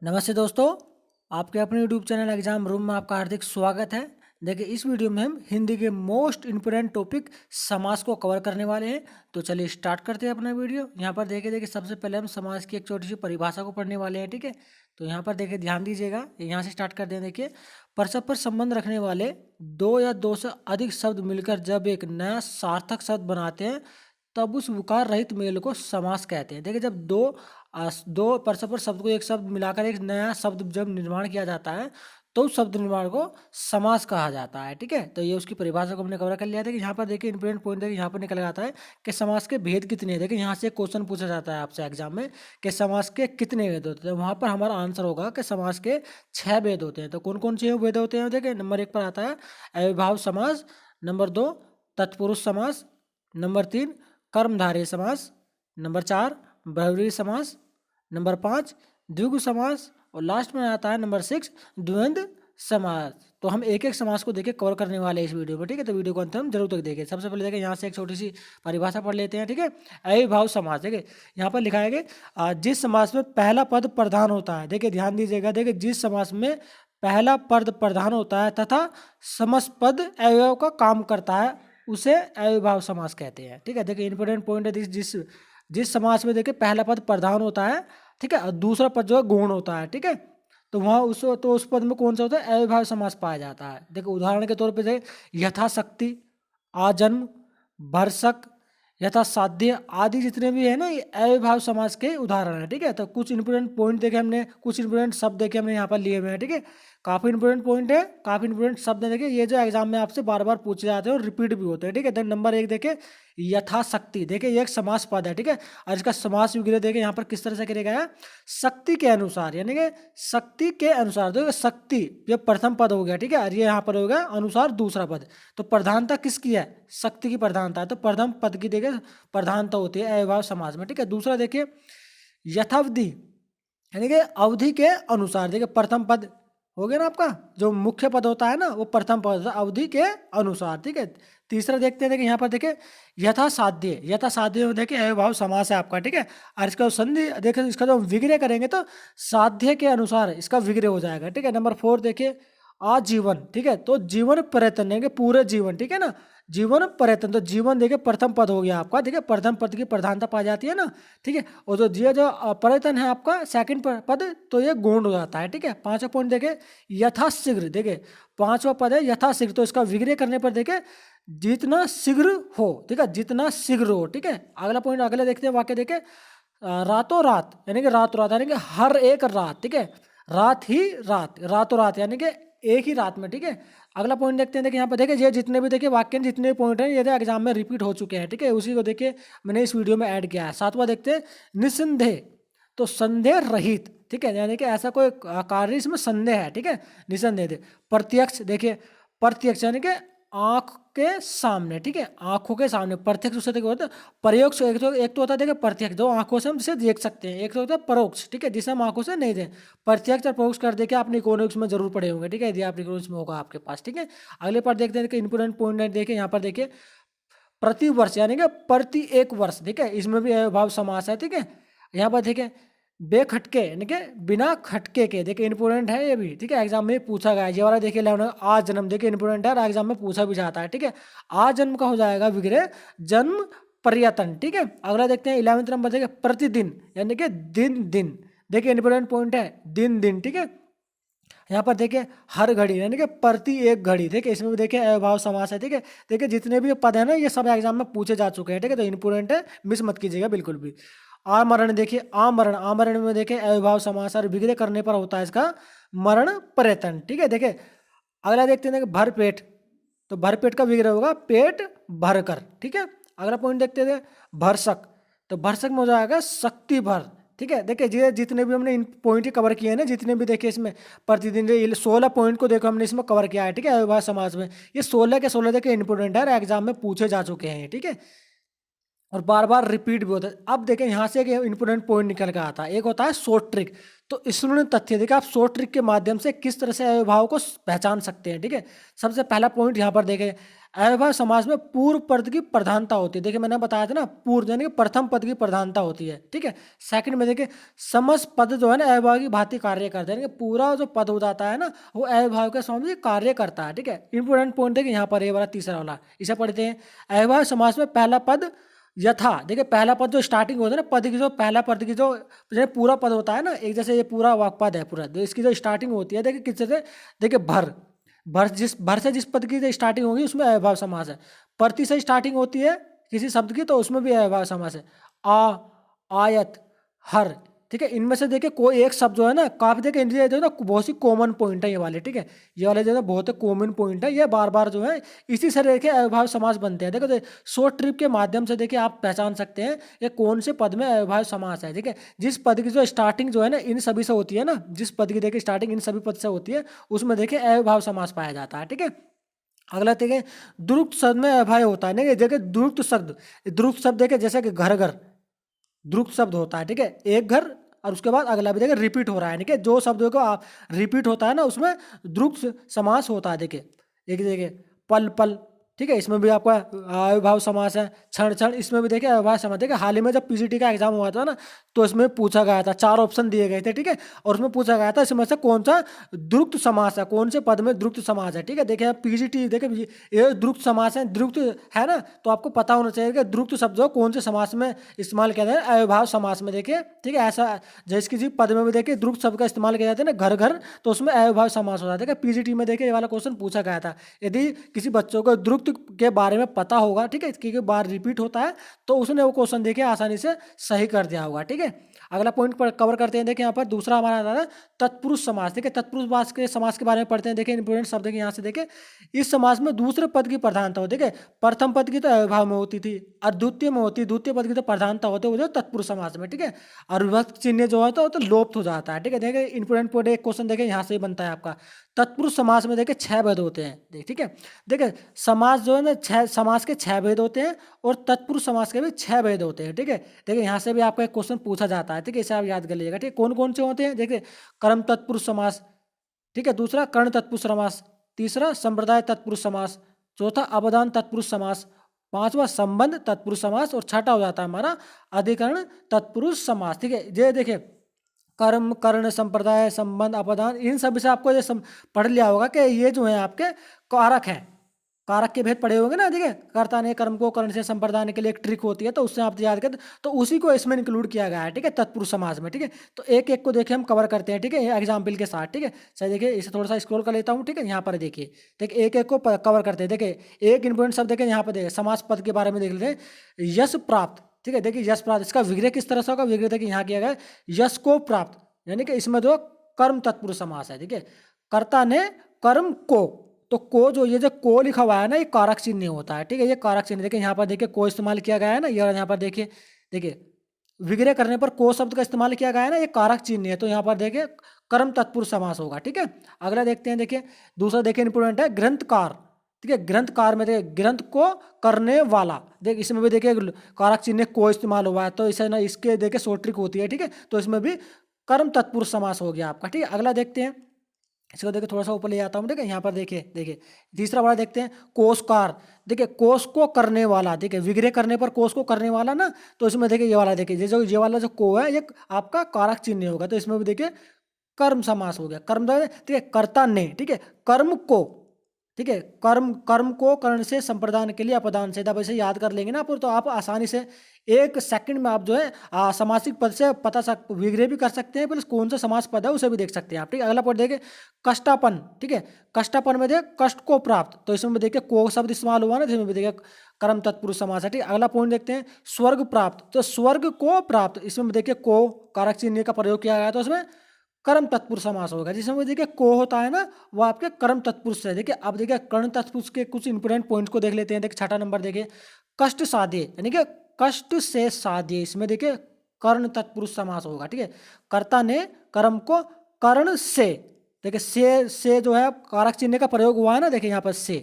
नमस्ते दोस्तों, आपके अपने यूट्यूब चैनल एग्जाम रूम में आपका हार्दिक स्वागत है। देखिए, इस वीडियो में हम हिंदी के मोस्ट इम्पोर्टेंट टॉपिक समास को कवर करने वाले हैं। तो चलिए स्टार्ट करते हैं अपना वीडियो। यहाँ पर देखिए सबसे पहले हम समास की एक छोटी सी परिभाषा को पढ़ने वाले हैं। ठीक है, तो यहाँ पर देखिए ध्यान दीजिएगा, यहाँ से स्टार्ट करते हैं। देखिए, परस्पर संबंध रखने वाले दो या दो से अधिक शब्द मिलकर जब एक नया सार्थक शब्द बनाते हैं तब उस विकार रहित मेल को समास कहते हैं। देखिए, जब दो परस्पर शब्द को एक शब्द मिलाकर एक नया शब्द जब निर्माण किया जाता है तो उस शब्द निर्माण को समास कहा जाता है। ठीक है, तो ये उसकी परिभाषा को हमने कवर कर लिया था कि यहाँ पर देखिए इंपॉर्टेंट पॉइंट देखिए यहाँ पर निकल आता है कि समास के भेद कितने हैं। देखिए, यहाँ से एक क्वेश्चन पूछा जाता है आपसे एग्जाम में कि समास के कितने भेद होते हैं। वहाँ पर हमारा आंसर होगा कि समास के 6 भेद होते हैं। तो कौन कौन से भेद होते हैं? देखिए, नंबर 1 पर आता है अविभाव समास, नंबर 2 तत्पुरुष समास, नंबर 3 कर्मधारय समास, नंबर 4 बहुव्रीहि समास, नंबर 5 द्विगु समास और लास्ट में आता है नंबर 6 द्वंद्व समास। तो हम एक एक समास को देखे कवर करने वाले हैं इस वीडियो में। ठीक है, तो वीडियो को अंत हम जरूर तक देखें। सबसे पहले देखें यहाँ से एक छोटी सी परिभाषा पढ़ लेते हैं। ठीक है, अविभाव समास। देखिए, यहाँ पर लिखा है कि जिस समास में पहला पद प्रधान होता है। देखिए ध्यान दीजिएगा, देखिए जिस समास में पहला पद प्रधान होता है तथा समस्त पद अवयव का काम करता है उसे अविभाव समास कहते हैं। ठीक है, देखिए इंपॉर्टेंट पॉइंट है, जिस समास में देखिए पहला पद प्रधान होता है, ठीक है, और दूसरा पद जो है गौण होता है। ठीक है, तो वहाँ उस पद में कौन सा होता है? अविभाव समास पाया जाता है। देखिए उदाहरण के तौर पे देखिए यथाशक्ति, आजन्म, भरसक, यथासाध्य आदि जितने भी है ना, ये अविभाव समास के उदाहरण है। ठीक है, तो कुछ इंपोर्टेंट पॉइंट देखे हमने, कुछ इंपोर्टेंट शब्द देखे हमने यहाँ पर लिए हुए हैं। ठीक है, काफ़ी इंपोर्टेंट पॉइंट है, काफ़ी इंपोर्टेंट शब्द है। देखिए ये जो एग्जाम में आपसे बार बार पूछे जाते हैं और रिपीट भी होते हैं। ठीक है, तो नंबर 1 देखे यथाशक्ति। देखिए ये एक समास पद है। ठीक है, और इसका समास विग्रह देखिए यहाँ पर किस तरह से किया गया है, शक्ति के अनुसार, यानी कि शक्ति के अनुसार। देखिए शक्ति ये प्रथम पद हो गया। ठीक है, और ये यहाँ पर हो गया अनुसार दूसरा पद। तो प्रधानता किसकी है? शक्ति की प्रधानता है। तो प्रथम पद की देखिए प्रधानता होती है अविभाव समास में। ठीक है, दूसरा देखिए यथावधि, यानी कि अवधि के अनुसार। देखिए प्रथम पद हो गया ना आपका, जो मुख्य पद होता है ना वो प्रथम पद होता है, अवधि के अनुसार। ठीक है, तीसरा देखते हैं, देखिए यहाँ पर देखिए यथासाध्य। यथासाध्य में देखिए अविभाव समास है आपका। ठीक है, और इसका संधि देखिए, इसका जो विग्रह करेंगे तो साध्य के अनुसार इसका विग्रह हो जाएगा। ठीक है, नंबर 4 देखिए आजीवन। ठीक है, तो जीवन पर्यटन देंगे पूरे जीवन। ठीक है ना, जीवन पर्यटन, तो जीवन देखिए प्रथम पद हो गया आपका। देखिए प्रथम पद की प्रधानता पाई जाती है ना। ठीक है, और जो पर्यटन है आपका सेकंड पद, तो ये गौण हो जाता है। ठीक है, पांचवा पॉइंट देखे यथाशीघ्र। देखिए पांचवा पद है यथाशीघ्र, तो इसका विग्रह करने पर देखे जितना शीघ्र हो। ठीक है, जितना शीघ्र हो। ठीक है, अगला पॉइंट अगले देखते हैं, वाक्य देखे रातों रात, यानी कि रातों रात, यानी कि हर एक रात। ठीक है, रात ही रात, रातों रात, यानी कि एक ही रात में। ठीक है, अगला पॉइंट देखते हैं। देखिए यहाँ पर देखिए ये जितने भी देखिए वाक्य जितने भी पॉइंट हैं ये एग्जाम में रिपीट हो चुके हैं। ठीक है, उसी को देखिए मैंने इस वीडियो में ऐड किया है। सातवां देखते हैं निसंदेह, तो संदेह रहित। ठीक है, यानी कि ऐसा कोई कार्य इसमें संदेह है। ठीक है, निसंदेह। प्रत्यक्ष, देखिए प्रत्यक्ष यानी कि आंख के सामने। ठीक है, आंखों के सामने। प्रत्यक्ष उससे देखिए होता है परोक्ष। एक तो होता है देखिए प्रत्यक्ष, दो आंखों से हम जिसे देख सकते हैं। एक तो होता है परोक्ष, ठीक है, जिसे हम आंखों से नहीं दें। प्रत्यक्ष और परोक्ष कर देखिए आपने इकोनॉमिक्स में जरूर पढ़े होंगे। ठीक है, यदि आप इकोनॉमिक्स में होगा आपके पास। ठीक है, अगले पर देखते हैं कि इंपोर्टेंट पॉइंट देखिए यहाँ पर देखिए प्रति वर्ष, यानी कि प्रति एक वर्ष। ठीक है, इसमें भी अविभाव समास है। ठीक है, यहाँ पर देखिए बेखटके, यानी कि बिना खटके के। देखिए इंपोर्टेंट है ये भी। ठीक है, एग्जाम में पूछा गया है ये वाला। देखिए आज जन्म, देखिए इंपोर्टेंट है और एग्जाम में पूछा भी जाता है। ठीक है, आज जन्म का हो जाएगा विग्रह जन्म पर्यटन। ठीक है, अगला देखते हैं 11वें नंबर देखिए प्रतिदिन, यानी कि दिन दिन। देखिए इंपोर्टेंट पॉइंट है दिन दिन। ठीक है, यहाँ पर देखिए हर घड़ी, यानी कि प्रति एक घड़ी। ठीक है, इसमें भी देखिए अविभाव समास है। ठीक है, देखिए जितने भी पद है ना ये सब एग्जाम में पूछे जा चुके हैं। ठीक है, तो इंपोर्टेंट है, मिस मत कीजिएगा बिल्कुल भी। आमरण, देखिए आमरण, आमरण में देखिए अविभाव समास और विग्रह करने पर होता है इसका मरण पर्यटन। ठीक है, देखिए अगला देखते हैं भर पेट, तो भर पेट का विग्रह होगा पेट भर कर। ठीक है, अगला पॉइंट देखते थे भरसक, तो भरसक में हो जाएगा शक्ति भर। ठीक है, देखिए ये जितने भी हमने इन पॉइंट कवर किए हैं ना, जितने भी देखिए इसमें प्रतिदिन 16 पॉइंट को देखो हमने इसमें कवर किया है। ठीक है, अविभाव समास में ये 16 के 16 देखिए इंपोर्टेंट है, एग्जाम में पूछे जा चुके हैं। ठीक है, और बार बार रिपीट भी होता है। अब देखें यहाँ से एक इंपोर्टेंट पॉइंट निकल कर आता है, एक होता है शॉर्ट ट्रिक। तो इसमें तथ्य देखिए आप शॉर्ट ट्रिक के माध्यम से किस तरह से अविभाव को पहचान सकते हैं। ठीक है, सबसे पहला पॉइंट यहाँ पर देखें अव्ययभाव समास में पूर्व पद की प्रधानता होती है। देखिए मैंने बताया था ना, पूर्व यानी कि प्रथम पद की प्रधानता होती है, ठीक है। सेकंड में देखिए समस्त पद जो है ना अव्ययभाव की भांति कार्य करते हैं, यानी कि पूरा जो पद हो जाता है ना वो अव्ययभाव के समान कार्य करता है, ठीक है। इंपोर्टेंट पॉइंट देखिए यहाँ पर ये वाला तीसरा वाला, इसे पढ़ते हैं। अव्ययभाव समास में पहला पद यथा, देखिए पहला पद जो स्टार्टिंग होता है ना पद की, जो पहला पद की जो जैसे पूरा पद होता है ना, एक जैसे ये पूरा वाक्पद है पूरा, तो इसकी जो स्टार्टिंग होती है देखिए किससे से, देखिए भर, भर से जिस पद की जो स्टार्टिंग होगी उसमें अव्ययभाव समास है। प्रति से स्टार्टिंग होती है किसी शब्द की तो उसमें भी अव्ययभाव समास है। आ, आयत, हर, ठीक है। इनमें से देखिए कोई एक शब्द जो है ना काफी, देखिए इनके जो है ना बहुत सी कॉमन पॉइंट है ये वाले, ठीक है। ये वाले जो है बहुत कॉमन पॉइंट है, ये बार बार जो है इसी से देखिए अव्ययभाव समास बनते हैं। देखो शॉर्ट ट्रिप के माध्यम से देखिए आप पहचान सकते हैं ये कौन से पद में अव्ययभाव समास है, ठीक है। जिस पद की जो स्टार्टिंग जो है ना इन सभी से होती है ना, जिस पद की देखिए स्टार्टिंग इन सभी पद से होती है उसमें देखिए अव्ययभाव समास पाया जाता है, ठीक है। अगला देखिए द्रुक्त शब्द में अव्ययभाव होता है, नहीं देखिए द्रुक्त शब्द देखिए जैसे कि घर घर, द्रुक्त शब्द होता है, ठीक है। एक घर और उसके बाद अगला भी देखिए रिपीट हो रहा है, ठीक है। जो शब्दों को आप रिपीट होता है ना उसमें द्रुक्त समास होता है। देखिए एक देखिए पल पल, ठीक है, इसमें भी आपका अव्ययभाव समास है। क्षण क्षण, इसमें भी देखिए अव्ययभाव समास। देखिए हाल ही में जब पीजीटी का एग्जाम हुआ था ना तो इसमें पूछा गया था, 4 ऑप्शन दिए गए थे, ठीक है। और उसमें पूछा गया था इसमें से कौन सा द्रुक्त समास है, कौन से पद में द्रुक्त समास है, ठीक है। देखिए पीजीटी देखिए ये द्रुक्त समास है, द्रुक्त है ना, तो आपको पता होना चाहिए कि द्रुक्त शब्द जो कौन से समास में इस्तेमाल किया जाता है, अव्ययभाव समास में, देखिए ठीक है। ऐसा जैसे किसी पद में भी देखिए द्रुक्त शब्द का इस्तेमाल किया जाता है ना घर घर, तो उसमें अव्ययभाव समास होता है। देखिए पीजीटी में देखिए ये वाला क्वेश्चन पूछा गया था। यदि किसी बच्चों को द्रुक्त के बारे में पता होगा, ठीक है, क्योंकि बार रिपीट होता है तो उसने वो क्वेश्चन देखिए आसानी से सही कर दिया होगा, ठीक है। अगला पॉइंट पर कवर करते हैं। देखिए यहाँ पर दूसरा हमारा आता है तत्पुरुष समास। देखिए तत्पुरुष समास के बारे में पढ़ते हैं। देखिए इंपोर्टेंट शब्द है यहाँ से, देखिए इस समास में दूसरे पद की प्रधानता होती है। देखिए प्रथम पद की तो अव्ययभाव में होती थी और द्वितीय में होती, द्वितीय पद की तो प्रधानता होती है वो जो तत्पुरुष समास में, ठीक है। और विभक्ति चिन्ह जो होता है तो लोप्त हो जाता है, ठीक है। देखिए इंपोर्टेंट पॉइंट एक क्वेश्चन देखिए यहाँ से ही बनता है आपका। तत्पुरुष समास में देखिए 6 भेद होते हैं, ठीक है। देखिए समास जो है ना समास के 6 भेद होते हैं और तत्पुरुष समास के भी 6 भेद होते हैं, ठीक है। देखिए यहाँ से भी आपका एक क्वेश्चन पूछा जाता है, ठीक है, इसे आप याद कर लीजिएगा, ठीक है। कौन कौन से होते हैं, देखिए कर्म तत्पुरुष समास, ठीक है, दूसरा कर्ण तत्पुरुष समास, तीसरा संप्रदाय तत्पुरुष समास, चौथा अवदान तत्पुरुष समास, पांचवा संबंध तत्पुरुष समास और छठा हो जाता है हमारा अधिकरण तत्पुरुष समास, ठीक है। ये देखिए कर्म कर्ण संप्रदाय संबंध अपदान इन सभी से आपको ये पढ़ लिया होगा कि ये जो है आपके कारक हैं, कारक के भेद पढ़े होंगे ना, ठीक है। कर्ता ने कर्म को कर्ण से संप्रदाय के लिए एक ट्रिक होती है तो उससे आप याद करते तो उसी को इसमें इंक्लूड किया गया है, ठीक है, तत्पुरुष समास में, ठीक है। तो एक एक को देखिए हम कवर करते हैं, ठीक है, एग्जाम्पल के साथ, ठीक है। चलिए देखिए इसे थोड़ा सा स्क्रॉल कर लेता हूँ, ठीक है। यहाँ पर देखिए एक एक को कवर करते हैं। देखिए एक इंपोर्टेंट शब्द देखिए यहाँ पर देखिए समास पद के बारे में देख लेते हैं। यश प्राप्त, ठीक है। देखिए यश प्राप्त, इसका विग्रह किस तरह से होगा, विग्रह देखिए यहाँ किया गया यश को प्राप्त, यानी कि इसमें जो कर्म तत्पुरुष समास है, ठीक है। कर्ता ने कर्म को, तो को जो ये जो को लिखा हुआ है ना ये कारक चिन्ह होता है, ठीक है। ये कारक चिन्ह देखिए यहाँ पर देखिए को इस्तेमाल किया गया है ना, ये यहाँ पर देखिए विग्रह करने पर को शब्द का इस्तेमाल किया गया है ना, ये कारक चिन्ह है, तो यहाँ पर देखिए कर्म तत्पुरुष समास होगा, ठीक है। अगला देखते हैं, देखिए दूसरा देखिए इंपोर्टेंट है ग्रंथकार, ठीक है। ग्रंथकार में देखिए ग्रंथ को करने वाला, देख इसमें भी देखिए कारक चिन्ह को इस्तेमाल हुआ है, तो इसे ना इसके देखिए शॉर्ट ट्रिक होती है, ठीक है। तो इसमें भी कर्म तत्पुरुष समास हो गया आपका, ठीक है। अगला देखते हैं, इसको देखिए थोड़ा सा ऊपर ले आता हूँ, ठीक है। यहाँ पर देखिए तीसरा वाला देखते हैं कोषकार। देखिए कोष को करने वाला, देखिए विग्रह करने पर कोष को करने वाला ना, तो इसमें देखिए ये वाला देखिए ये वाला जो को है ये आपका कारक चिन्ह होगा, तो इसमें भी देखिए कर्म समास हो गया, कर्म, ठीक है, कर्ता ने, ठीक है, कर्म को, ठीक है, कर्म को कर्ण से संप्रदान के लिए अपदान से, जब इसे याद कर लेंगे ना आप तो आप आसानी से 1 सेकंड में आप जो है समासिक पद से विग्रह भी कर सकते हैं, प्लस कौन सा समास पद है उसे भी देख सकते हैं आप, ठीक है। अगला पद देखिए कष्टापन, ठीक है। कष्टापन में देखिए कष्ट को प्राप्त, तो इसमें देखिए को शब्द इस्तेमाल हुआ ना, इसमें भी देखिए कर्म तत्पुरुष समास है, ठीक है। अगला पॉइंट देखते हैं स्वर्ग प्राप्त, तो स्वर्ग को प्राप्त, इसमें देखिए को कारक चिन्ह का प्रयोग किया गया, तो इसमें कर्म तत्पुरुष समास होगा, जिसमें देखिए को होता है ना वो आपके कर्म तत्पुरुष है। देखिए अब देखिए कर्ण तत्पुरुष के कुछ इंपोर्टेंट पॉइंट को देख लेते हैं। देखिए छठा नंबर देखिए कष्ट साध्य, यानी कि कष्ट से साध्य, इसमें देखिए कर्ण तत्पुरुष समास होगा, ठीक है। कर्ता ने कर्म को कर्ण से, देखिए से जो है कारक चिन्ह का प्रयोग हुआ है ना, देखिए यहाँ पर से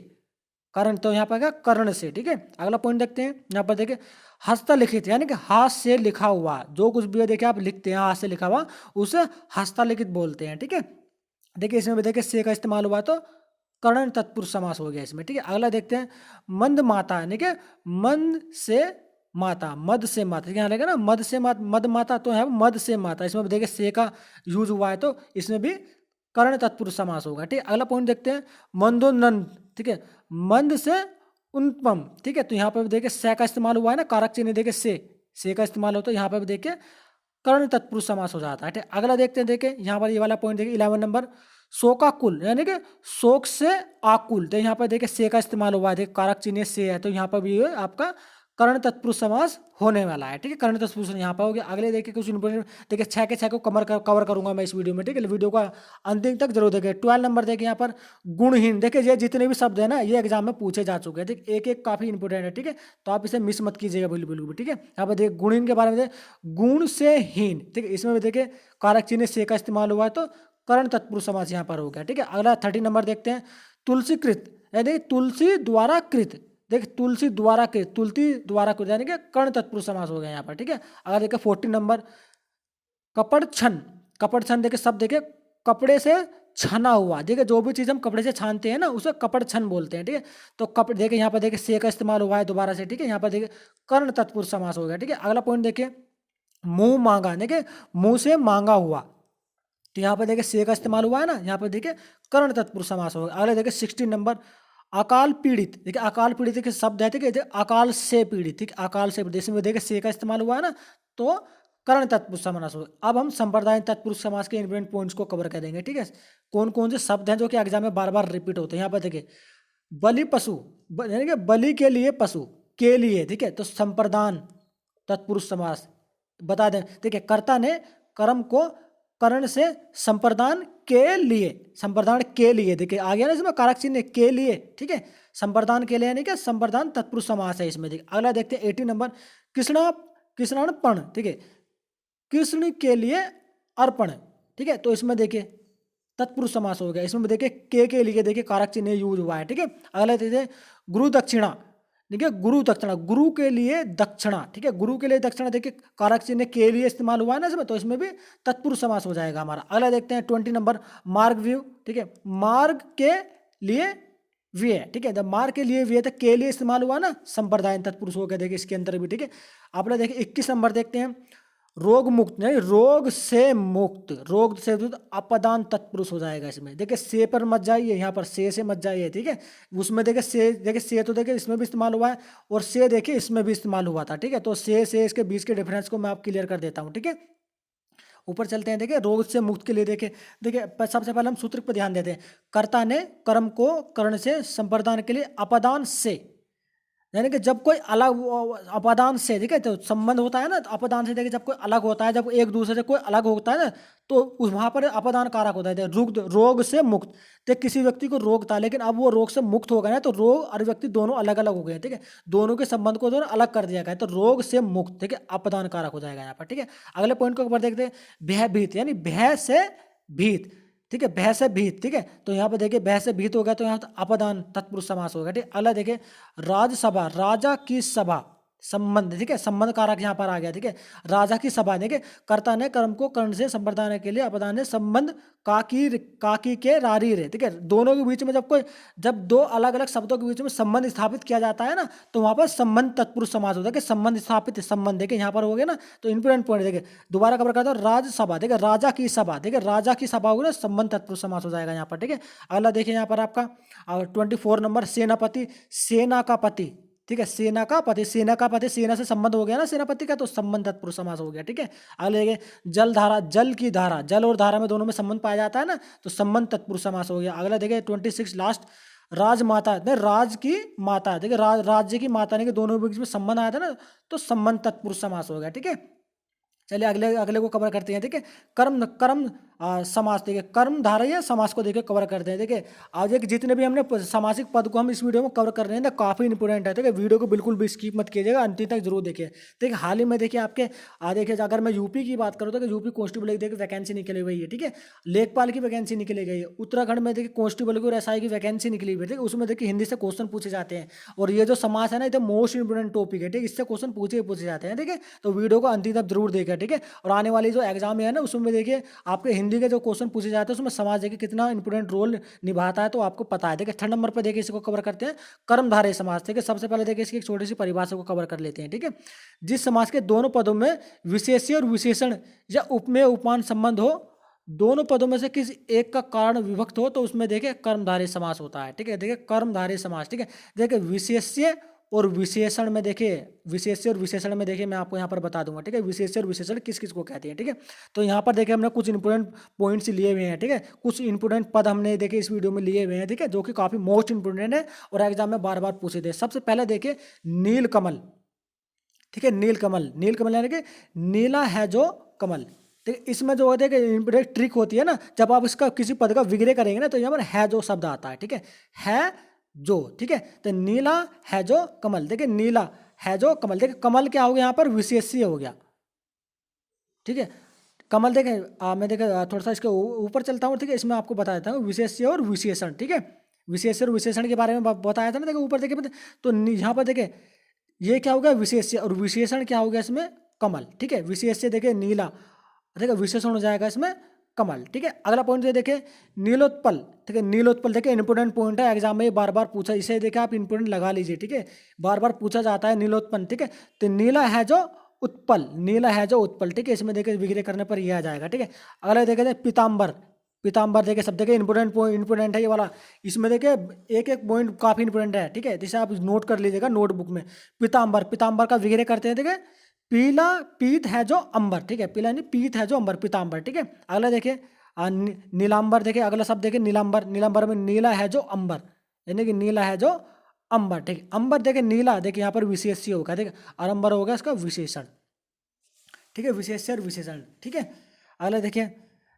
कर्ण, तो यहाँ पर क्या कर्ण से, ठीक है। अगला पॉइंट देखते हैं, यहाँ पर देखिए हस्तलिखित, यानी कि हाथ से लिखा हुआ, जो कुछ भी देखिए आप लिखते हैं हाथ से लिखा हुआ उसे हस्तलिखित बोलते हैं, ठीक है। देखिए इसमें भी देखिए से का इस्तेमाल हुआ तो कर्ण तत्पुरुष समास हो गया इसमें, ठीक है। अगला देखते हैं मंद माता, यानी कि मंद से माता, मद से माता, यहाँ लगेगा ना मद से माता, मद माता तो है मद से माता, इसमें देखिए से का यूज हुआ है तो इसमें भी कर्ण तत्पुरुष समास होगा, ठीक है। अगला पॉइंट देखते हैं मंदोनंद, ठीक है, मंद से उन्पम, ठीक है। तो यहाँ पर देखिए से का इस्तेमाल हुआ है ना, कारक चिन्ह देखिए से का इस्तेमाल होता है, यहाँ पर भी देखिए कर्ण तत्पुरुष समास हो जाता है, ठीक है। अगला देखते हैं, देखिए यहाँ पर ये वाला पॉइंट देखिए 11 नंबर शोकाकुल, यानी कि शोक से आकुल, तो यहाँ पर देखिए से का इस्तेमाल हुआ है, देखिए कारक चिन्ह से है तो यहाँ पर भी आपका कर्ण तत्पुरुष समास होने वाला है, ठीक है। कर्ण तत्पुरुष यहाँ पर हो गया। अगले देखिए कुछ इंपोर्टेंट, देखिए 6 के 6 को कवर करूंगा मैं इस वीडियो में, ठीक है। वीडियो का अंतिम तक जरूर देखिए। 12 नंबर देखिए यहाँ पर गुणहीन, देखिए ये जितने भी शब्द है ना ये एग्जाम में पूछे जा चुके हैं, ठीक, एक एक काफी इंपोर्टेंट है, ठीक है। तो आप इसे मिस मत कीजिएगा बिल्कुल भी, ठीक है। यहाँ पर देखिए गुणहीन के बारे में गुण से हीन, ठीक है, इसमें भी देखिए कारक चिन्ह से का इस्तेमाल हुआ है तो कर्ण तत्पुरुष समास यहाँ पर हो गया, ठीक है। अगला 30 नंबर देखते हैं तुलसीकृत, यानी तुलसी द्वारा कृत, देखिए तुलसी द्वारा कृत, तुलसी द्वारा कृत यानी कि कर्ण तत्पुरुष समास हो गया यहाँ पर, ठीक है। अगर देखिए 14 नंबर कपड़ छन, कपड़ छन देखिए शब्द देखिए कपड़े से छना हुआ, देखिए जो भी चीज हम कपड़े से छानते हैं ना उसे कपड़ छन बोलते हैं, ठीक है। तो कपड़े देखिए यहाँ पर देखिए से का इस्तेमाल हुआ है दोबारा से, ठीक है। यहाँ पर देखिए कर्ण तत्पुरुष समास हो गया, ठीक है। अगला पॉइंट देखिए मुंह मांगा, देखिए मुंह से मांगा हुआ, तो यहाँ पर देखिए से का इस्तेमाल हुआ है ना, यहाँ पर देखिए कर्ण तत्पुरुष समास होगा। अगले देखिए 16 नंबर अकाल पीड़ित, देखिए अकाल पीड़ित के शब्द है, ठीक है, अकाल से पीड़ित, ठीक, अकाल से पीड़ित, इसमें देखिए से का इस्तेमाल हुआ है ना तो कर्ण तत्पुरुष समास होगा। अब हम संप्रदाय तत्पुरुष समास के इंपोर्टेंट पॉइंट्स को कवर करेंगे, ठीक है। कौन कौन से शब्द हैं जो कि एग्जाम में बार बार रिपीट होते हैं। यहाँ पर देखिए बलि पशु, यानी कि बलि के लिए पशु के लिए, ठीक है, तो संप्रदान तत्पुरुष समास बता दें, देखिए कर्ता ने कर्म को कर्ण से संप्रदान के लिए, संप्रदान के लिए, देखिए आ गया ना इसमें कारक चिन्ह के लिए, ठीक है, संप्रदान के लिए यानी कि संप्रदान तत्पुरुष समास है इसमें, देखिए। अगला देखते हैं 80 नंबर कृष्णार्पण, ठीक है, कृष्ण के लिए अर्पण, ठीक है, तो इसमें देखिए तत्पुरुष समास हो गया, इसमें देखिए के लिए देखिए कारक चिन्ह यूज हुआ है, ठीक है। अगला देखिए गुरु दक्षिणा, देखिए गुरु दक्षिणा, गुरु के लिए दक्षिणा, ठीक है, गुरु के लिए दक्षिणा देखिए कारक चिन्ह के लिए इस्तेमाल हुआ है ना इसमें, तो इसमें भी तत्पुरुष समास हो जाएगा हमारा। अगला देखते हैं 20 नंबर मार्ग व्यू, ठीक है, मार्ग के लिए व्यय, ठीक है, द मार्ग के लिए व्यय तक के लिए इस्तेमाल हुआ ना, संप्रदाय तत्पुरुष हो गया देखिए इसके अंदर भी, ठीक है। अपना देखिए 21 नंबर देखते हैं रोग मुक्त, नहीं रोग से मुक्त, रोग से मुक्त अपदान तत्पुरुष हो जाएगा इसमें, देखिए से पर मत जाइए, यहाँ पर से मत जाइए, ठीक है। उसमें देखिए से तो देखिए इसमें भी इस्तेमाल हुआ है और से देखिए इसमें भी इस्तेमाल हुआ था, ठीक है। तो से इसके बीच के डिफरेंस को मैं आप क्लियर कर देता हूँ, ठीक है। ऊपर चलते हैं, देखिए रोग से मुक्त के लिए देखिए सबसे पहले हम सूत्र पर ध्यान देते हैं। कर्ता ने कर्म को कर्ण से संप्रदान के लिए अपदान से, यानी कि जब कोई अलग अपादान से, ठीक है, तो संबंध होता है ना, तो अपदान से देखिए जब कोई अलग होता है, जब एक दूसरे से कोई अलग होता है ना तो वहां पर अपदान कारक होता है। रोग से मुक्त, तो किसी व्यक्ति को रोग था लेकिन अब वो रोग से मुक्त हो गया ना, तो रोग और व्यक्ति दोनों अलग अलग हो गए, ठीक है, दोनों के संबंध को दोनों अलग कर दिया गया, तो रोग से मुक्त, ठीक है, अपदान कारक हो जाएगा यहाँ पर, ठीक है। अगले पॉइंट को देखते हैं भयभीत, यानी भय से भीत, ठीक है, भय से भीत, ठीक है, तो यहाँ पे देखिए भय से भीत हो गया तो यहाँ अपदान तत्पुरुष समास हो गया, ठीक। अगला देखिए राजसभा, राजा की सभा संबंध, ठीक है, संबंध कारक यहाँ पर आ गया, ठीक है, राजा की सभा, देखिए कर्ता ने कर्म को कर्ण से संप्रदान के लिए अपदान ने संबंध काकी के रारी रे, ठीक है, दोनों के बीच में जब दो अलग अलग शब्दों के बीच में संबंध स्थापित किया जाता है ना तो वहां पर संबंध तत्पुरुष समास होता है कि संबंध स्थापित संबंध, देखिए यहाँ पर हो गया ना, तो इंपोर्टेंट पॉइंट देखिए दोबारा कवर करता हूँ, राजसभा, देखिए राजा की सभा, देखिए राजा की सभा होगी ना, संबंध तत्पुरुष समास हो जाएगा यहाँ पर, ठीक है। अगला देखिए यहाँ पर आपका 24 नंबर सेनापति, सेना का पति, ठीक है, सेना का पति, सेना का पति, सेना से संबंध हो गया ना सेनापति का, तो संबंध तत्पुरुष समास हो गया, ठीक है। अगले देखिए जलधारा, जल की धारा, जल और धारा में दोनों में संबंध पाया जाता है ना, तो संबंध तत्पुरुष समास हो गया। अगला देखिए 26 लास्ट राजमाता, राज की माता, देखिए राज्य की माता ने, दोनों के बीच में संबंध आया था ना, तो संबंध तत्पुरुष समास हो गया, ठीक है। चलिए अगले को कवर करते हैं, ठीक है, कर्म समास, देखिए कर्म धारय समास को देखिए कवर करते हैं, देखिए आज एक जितने भी हमने सामासिक पद को हम इस वीडियो में कवर कर रहे हैं ना, काफी इंपोर्टेंट है, ठीक है, वीडियो को बिल्कुल भी स्किप मत कीजिएगा, अंतिम तक जरूर देखिए। देखिए हाल ही में देखिए आपके देखिए अगर मैं यूपी की बात करूँ तो यूपी कांस्टेबल की देखिए वैकेंसी निकली हुई है, ठीक है, लेखपाल की वैकेंसी निकली गई है, उत्तराखंड में देखिए कांस्टेबल की और एसआई की वैकेंसी निकली हुई है, ठीक है, उसमें देखिए हिंदी से क्वेश्चन पूछे जाते हैं और ये जो समास है ना, ये मोस्ट इंपोर्टेंट टॉपिक है, ठीक है, इससे क्वेश्चन पूछे जाते हैं, ठीक है, तो वीडियो को अंतिम तक जरूर देखिए। है, ठीक है। और आने वाली जो एग्जाम है ना उसमें देखिए आपके हिंदी के जो क्वेश्चन पूछे जाते हैं उसमें समास देखिए कितना इंपोर्टेंट रोल निभाता है, तो आपको पता है। देखिए 3rd नंबर पर देखिए इसको कवर करते हैं कर्मधारय समास, ठीक है। सबसे पहले देखिए इसकी एक छोटी सी परिभाषा को कवर कर लेते हैं, ठीक है। जिस समास के दोनों पदों में विशेष्य और विशेषण या उपमेय उपमान संबंध हो, दोनों पदों में से किसी एक का कारण विभक्त हो, तो उसमें देखिए कर्मधारय समास होता है, ठीक है। देखिए कर्मधारय समास, ठीक है। देखिए विशेष्य और विशेषण में देखिए, विशेष्य और विशेषण में देखिए मैं आपको यहाँ पर बता दूंगा, ठीक है। विशेष्य और विशेषण किस किस को कहते हैं, ठीक है। तो यहाँ पर देखिए हमने कुछ इंपोर्टेंट पॉइंट्स लिए हुए हैं, ठीक है। कुछ इंपोर्टेंट पद हमने देखिए इस वीडियो में लिए हुए हैं, ठीक है, जो कि काफी मोस्ट इंपोर्टेंट है और एग्जाम में बार बार पूछे थे। सबसे पहले देखिए नीलकमल, ठीक है। नीलकमल, नीलकमल यानी कि नीला है जो कमल, ठीक है। इसमें जो होता है कि ट्रिक होती है ना, जब आप इसका किसी पद का विग्रह करेंगे ना तो यहाँ पर है जो शब्द आता है, ठीक है जो, ठीक है। तो नीला है जो कमल, देखिए नीला है जो कमल, देखिए कमल क्या हो गया यहाँ पर विशेष्य हो गया, ठीक है। कमल देखें मैं देखें थोड़ा सा इसके ऊपर चलता हूँ, ठीक है। इसमें आपको बता देता हूँ विशेष्य और विशेषण, ठीक है। विशेष्य और विशेषण के बारे में बताया था ना, देखिए ऊपर देखिए तो यहाँ पर देखिए ये क्या हो गया विशेष्य और विशेषण क्या हो गया इसमें कमल, ठीक है। विशेष्य देखिए नीला, देखिए विशेषण हो जाएगा इसमें कमल, ठीक है। अगला पॉइंट देखिए नीलोत्पल, ठीक है। नीलोत्पल देखिए इंपोर्टेंट पॉइंट है, एग्जाम में बार बार पूछा, इसे देखिए आप इंपोर्टेंट लगा लीजिए, ठीक है। बार बार पूछा जाता है नीलोत्पल, ठीक है। तो नीला है जो उत्पल, नीला है जो उत्पल, ठीक है। इसमें देखिए विग्रह करने पर यह आ जाएगा, ठीक है। अगला देखिए पीताम्बर, पीताम्बर देखिए सब देखिए इंपोर्टेंट पॉइंट इंपोर्टेंट है ये वाला। इसमें देखिए एक एक पॉइंट काफी इंपोर्टेंट है, ठीक है। जिसे आप नोट कर लीजिएगा नोटबुक में। पीताम्बर, पीताम्बर का विग्रह करते हैं, देखिए पीला पीत है जो अंबर, ठीक है। पीला नहीं पीत है जो अंबर, पीताम्बर, ठीक है। अगला देखिए नीलांबर, देखिए अगला शब्द देखिए नीलांबर, नीलांबर में नीला है जो अंबर, यानी कि नीला है जो अंबर, ठीक है। अंबर देखिए नीला, देखिए यहाँ पर विशेष्य होगा, ठीक है। और अंबर होगा इसका विशेषण, ठीक है। विशेष्य और विशेषण, ठीक है। अगला देखिए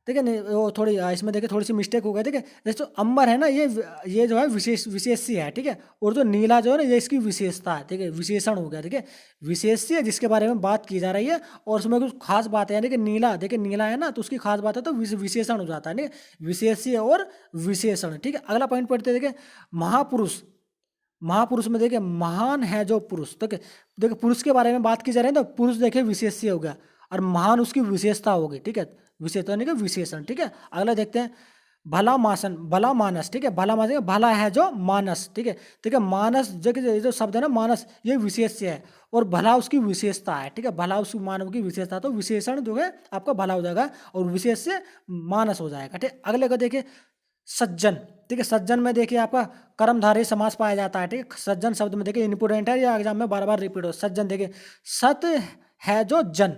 देखिए नहीं वो थोड़ी इसमें देखिए थोड़ी सी मिस्टेक हो गई, ठीक है। जैसे तो अंबर है ना ये जो है विशेष्य है, ठीक है। और जो नीला जो है ना ये इसकी विशेषता है, ठीक है, विशेषण हो गया, ठीक है। विशेष्य जिसके बारे में बात की जा रही है और उसमें कुछ खास बात है, यानी कि नीला देखिए नीला है ना तो उसकी खास बात है तो विशेषण हो जाता है, ठीक है। विशेष्य और विशेषण, ठीक है। अगला पॉइंट पढ़ते देखिए महापुरुष, महापुरुष में देखिए महान है जो पुरुष, देखिए देखिए पुरुष के बारे में बात की जा रही है तो पुरुष देखिए विशेष्य हो गया और महान उसकी विशेषता होगी, ठीक है। विशेषता यानी कि विशेषण, ठीक है। अगला देखते हैं भला मासन, भला मानस, ठीक है। भला मानस भला है जो मानस, ठीक है। ठीक है मानस जो शब्द है ना मानस ये विशेष्य है और भला उसकी विशेषता है, ठीक है। भला उसकी मानव की विशेषता, तो विशेषण जो है आपका भला हो जाएगा और विशेष्य मानस हो जाएगा, ठीक। अगले को देखिए सज्जन, ठीक है। सज्जन में देखिए आपका कर्मधारय समास पाया जाता है, ठीक है। सज्जन शब्द में देखिए इंपोर्टेंट है, ये एग्जाम में बार बार रिपीट हो। सज्जन देखिए सत्य है जो जन,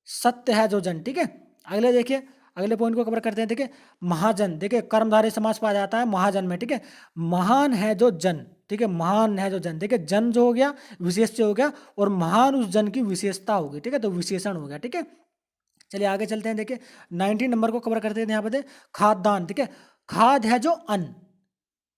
सत्य है जो जन, ठीक है। अगले देखिए अगले पॉइंट को कवर करते हैं, देखिए महाजन, देखिए कर्मधारय समास पाया जाता है महाजन में, ठीक है। महान है जो जन, ठीक है। महान है जो जन, देखिए जन जो हो गया विशेष्य हो गया और महान उस जन की विशेषता होगी, ठीक है, तो विशेषण हो गया, ठीक है। चलिए आगे चलते हैं, देखिए 19 नंबर को कवर करते हैं यहाँ पे खाद्यान्न, ठीक है। खाद है जो अन्न,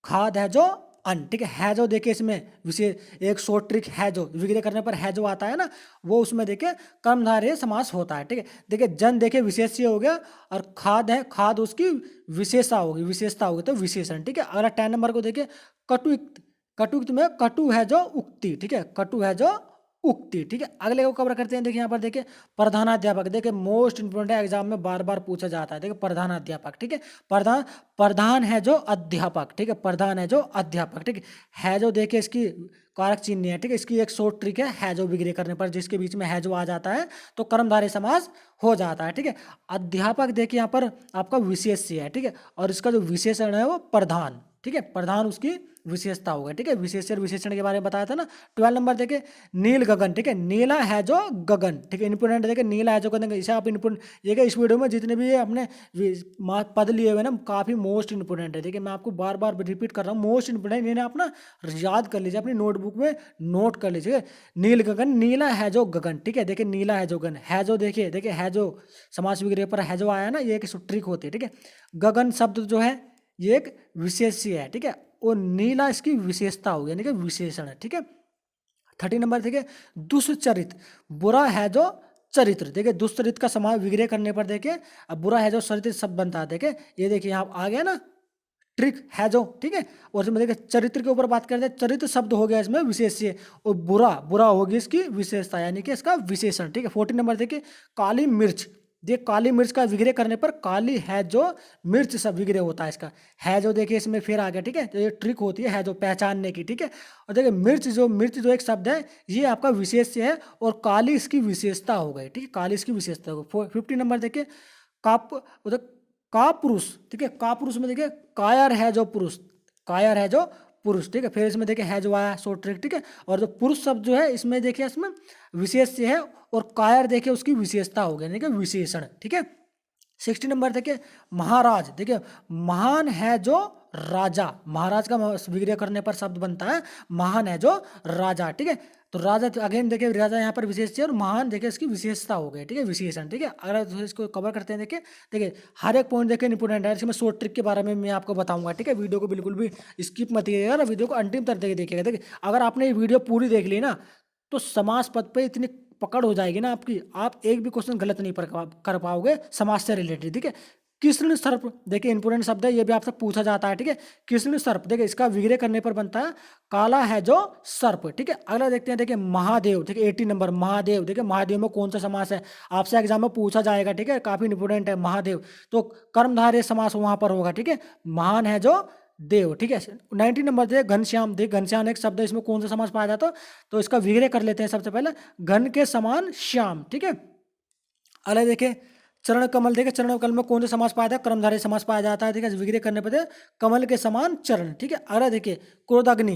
खाद है जो अन्न, ठीक है जो देखिए इसमें विशेष एक शॉर्ट ट्रिक है जो विग्रह करने पर है जो आता है ना वो उसमें देखिए कर्मधारय समास होता है, ठीक है। देखिए जन देखिए विशेष्य हो गया और खाद है खाद उसकी विशेषता होगी, विशेषता होगी तो विशेषण, ठीक है। अगला 10 नंबर को देखिए कटुयुक्त, कटुयुक्त में कटु है जो उक्ति, ठीक है। कटु है जो उक्ति, ठीक है। अगले को कवर करते हैं, देखिए यहाँ पर देखिए प्रधानाध्यापक, देखिए मोस्ट इंपोर्टेंट है एग्जाम में बार बार पूछा जाता है, देखिए प्रधानाध्यापक, ठीक है। प्रधान प्रधान है जो अध्यापक, ठीक है। प्रधान है जो अध्यापक, ठीक है जो देखिए इसकी कारक चिन्ह है, ठीक है। इसकी एक शॉर्ट ट्रिक है जो विग्रह करने पर जिसके बीच में है जो आ जाता है तो कर्मधारय समास हो जाता है, ठीक है। अध्यापक देखिए यहाँ पर आपका विशेष्य है, ठीक है। और इसका जो विशेषण है वो प्रधान, ठीक है। प्रधान उसकी विशेषता होगा, ठीक है। विशेषण विशेषण के बारे में बताया था ना। 12 नंबर देखिए नील गगन, ठीक है। नीला है जो गगन, ठीक है। इंपोर्टेंट देखिए नीला है जो गगन, इसे आप इंपोर्टेंट देखिए इस वीडियो में जितने भी ये अपने पद लिए हुए ना काफी मोस्ट इंपोर्टेंट है, देखिए मैं आपको बार बार रिपीट कर रहा हूँ मोस्ट इंपोर्टेंट, इन्हें अपना याद कर लीजिए अपनी नोटबुक में नोट कर लीजिए। नील गगन, नीला है जो गगन, ठीक है। देखिए नीला है जो गगन है जो देखिए देखिए है जो समास विग्रह पर है जो आया ना ये एक ट्रिक होती है, ठीक है। गगन शब्द जो है ये एक विशेष्य है, ठीक है। और नीला इसकी विशेषता होगी यानी कि विशेषण है, ठीक है। 30 नंबर देखिए दुष्चरित, बुरा है जो चरित्र, देखिए दुष्चरित का समास विग्रह करने पर देखिए अब बुरा है जो चरित्र शब्द बनता है, देखिए ये देखिए यहाँ आ गया ना ट्रिक है जो, ठीक है। और इसमें देखिए चरित्र के ऊपर बात करते हैं, चरित्र शब्द हो गया इसमें विशेष्य, और बुरा बुरा होगी इसकी विशेषता यानी कि इसका विशेषण, ठीक है। 14 नंबर देखिए काली मिर्च, देखिए काली मिर्च का विग्रह करने पर काली है जो मिर्च सब विग्रह होता है इसका, है जो देखिए इसमें फिर आ गया, ठीक है। तो ये ट्रिक होती है जो पहचानने की, ठीक है। और देखिए मिर्च जो एक शब्द है ये आपका विशेष्य है और काली इसकी विशेषता हो गई, ठीक है, काली इसकी विशेषता हो गई। 50 नंबर देखिए काप उधर कापुरुष, ठीक है, कापुरुष में देखिए कायर है जो पुरुष, कायर है जो पुरुष, ठीक है। फिर इसमें देखिए है जो आया सो ट्रिक, ठीक है। और जो पुरुष शब्द जो है इसमें देखिए इसमें विशेष्य है और कायर देखिए उसकी विशेषता हो गई, देखिए विशेषण, ठीक है। 60 नंबर देखिए महाराज, देखिए महान है जो राजा, महाराज का विग्रह करने पर शब्द बनता है महान है जो राजा, ठीक है। तो राजा अगेन देखिए राजा यहाँ पर विशेष है और महान देखिए इसकी विशेषता हो गई, ठीक है, विशेषण, ठीक है। अगर इसको कवर करते हैं देखिए देखिए हर एक पॉइंट देखिए इंपोर्टेंट है, इसमें शॉर्ट ट्रिक के बारे में मैं आपको बताऊंगा, ठीक है। वीडियो को बिल्कुल भी स्किप मत कीजिएगा ना, वीडियो को अंतिम तक देखिएगा। देखिए अगर आपने ये वीडियो पूरी देख ली ना तो समास पद पे इतनी पकड़ हो जाएगी ना आपकी, आप एक भी क्वेश्चन गलत नहीं कर पाओगे समाज से रिलेटेड, ठीक है। कृष्ण सर्प देखिए इंपोर्टेंट शब्द है, ये भी आपसे पूछा जाता है, ठीक है। कृष्ण सर्प देखिए इसका विग्रह करने पर बनता है काला है जो सर्प, ठीक है। अगला देखते हैं देखिए महादेव, ठीक है 80 नंबर महादेव, देखिए महादेव में कौन सा समास है आपसे एग्जाम में पूछा जाएगा, ठीक है, काफी इंपोर्टेंट है महादेव। तो कर्मधारय समास वहां पर होगा, ठीक है, महान है जो देव, ठीक है। 90 नंबर देखिए घनश्याम, देखिए घनश्याम एक शब्द है, इसमें कौन सा समास पाया जाता है तो इसका विग्रह कर लेते हैं सबसे पहले घन के समान श्याम, ठीक है। अगला देखिए चरण कमल, देखिए चरण कमल में कौन सा समास पाया था कर्मधारय समास पाया जाता है, ठीक है, विग्रह करने पर कमल के समान चरण, ठीक है। अगला देखिए क्रोधाग्नि,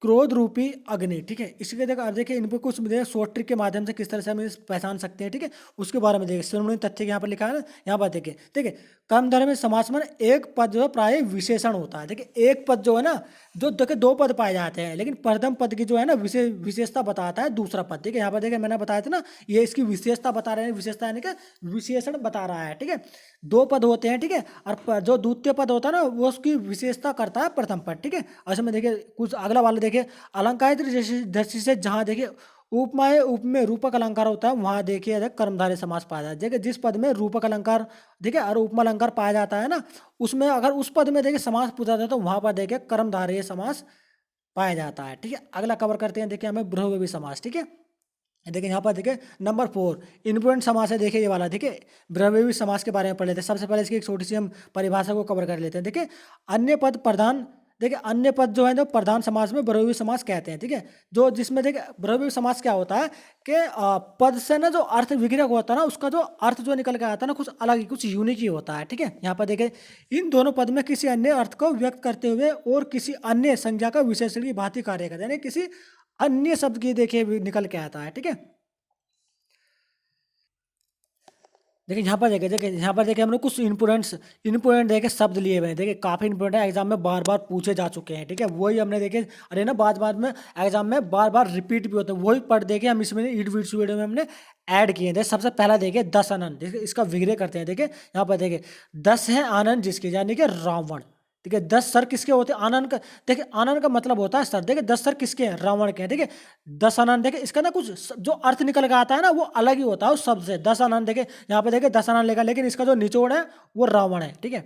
क्रोध रूपी अग्नि, ठीक है। इसके देखिए इन पर कुछ शॉर्ट ट्रिक के माध्यम से किस तरह से हम पहचान सकते हैं, ठीक है, उसके बारे में देखिए शिरोमणि तथ्य यहाँ पर लिखा है ना, यहाँ पर देखिए देखिए कर्मधारय में समास में एक पद जो है प्राय विशेषण होता है, देखिए एक पद जो है ना जो देखिए दो पद पाए जाते हैं लेकिन प्रथम पद की जो है ना विशेषता बताता है दूसरा पद, ठीक है। यहाँ पर देखिए मैंने बताया था ना ये इसकी विशेषता बता रहे हैं, विशेषता यानी कि विशेषण बता रहा है, ठीक है। दो पद होते हैं, ठीक है, और जो द्वितीय पद होता है ना वो उसकी विशेषता करता है प्रथम पद, ठीक है। और इसमें देखिए कुछ अगला वाला देखिए अलंकारित दृष्टि से जहाँ देखिए उपमाएं उप में रूपक अलंकार होता है वहां देखिए कर्मधारय समास पाया जाता है, देखिए जिस पद में रूपक अलंकार देखिए और उपमा अलंकार पाया जाता है ना उसमें अगर उस पद में देखिए समास पूछा जाता है तो वहां पर देखिए कर्मधारय समास पाया जाता है, ठीक है। अगला कवर करते हैं देखिए हमें बहुव्रीहि समास, ठीक है। देखिए यहाँ पर देखिए नंबर 4 इंपोर्टेंट समास है, देखिए ये वाला देखिए बहुव्रीहि समास के बारे में पढ़ लेते हैं। सबसे पहले इसकी एक छोटी सी हम परिभाषा को कवर कर लेते हैं। देखिए अन्य पद प्रधान, देखिए अन्य पद जो है ना प्रधान समास में बहुव्रीहि समास कहते हैं, ठीक है। जो जिसमें देखिए बहुव्रीहि समास क्या होता है कि पद से ना जो अर्थ विग्रह होता है ना उसका जो अर्थ जो निकल के आता है ना कुछ अलग ही कुछ यूनिक ही होता है, ठीक है। यहाँ पर देखिए इन दोनों पद में किसी अन्य अर्थ को व्यक्त करते हुए और किसी अन्य संज्ञा का विशेषण की भांति कार्य करते हैं, यानी किसी अन्य शब्द की देखिए निकल के आता है, ठीक है। देखिए यहाँ पर देखिए हमने कुछ इंपोर्टेंट देखिए शब्द लिए हुए हैं, देखिए काफी इंपोर्टेंट है, एग्जाम में बार बार पूछे जा चुके हैं, ठीक है। वही हमने देखे अरे ना बाद में एग्जाम में बार बार रिपीट भी होते हैं, वही पढ़ देखे हम इसमें वीडियो में हमने ऐड किए थे। सबसे पहला देखिए 10 आनंद, देखिए इसका विग्रह करते हैं। देखिए यहाँ पर देखिए 10 है आनंद जिसके यानी कि रावण, ठीक है। 10 सर किसके होते हैं आनंद का, देखिए आनंद का मतलब होता है सर, देखिए 10 सर किसके हैं रावण के हैं, देखिए 10 आनंद देखिए इसका ना कुछ जो अर्थ निकल के आता है ना वो अलग ही होता है उस शब्द से। 10 आनंद देखिए यहाँ पे देखिए 10 आनंद लेगा लेकिन इसका जो निचोड़ है वो रावण है, ठीक है।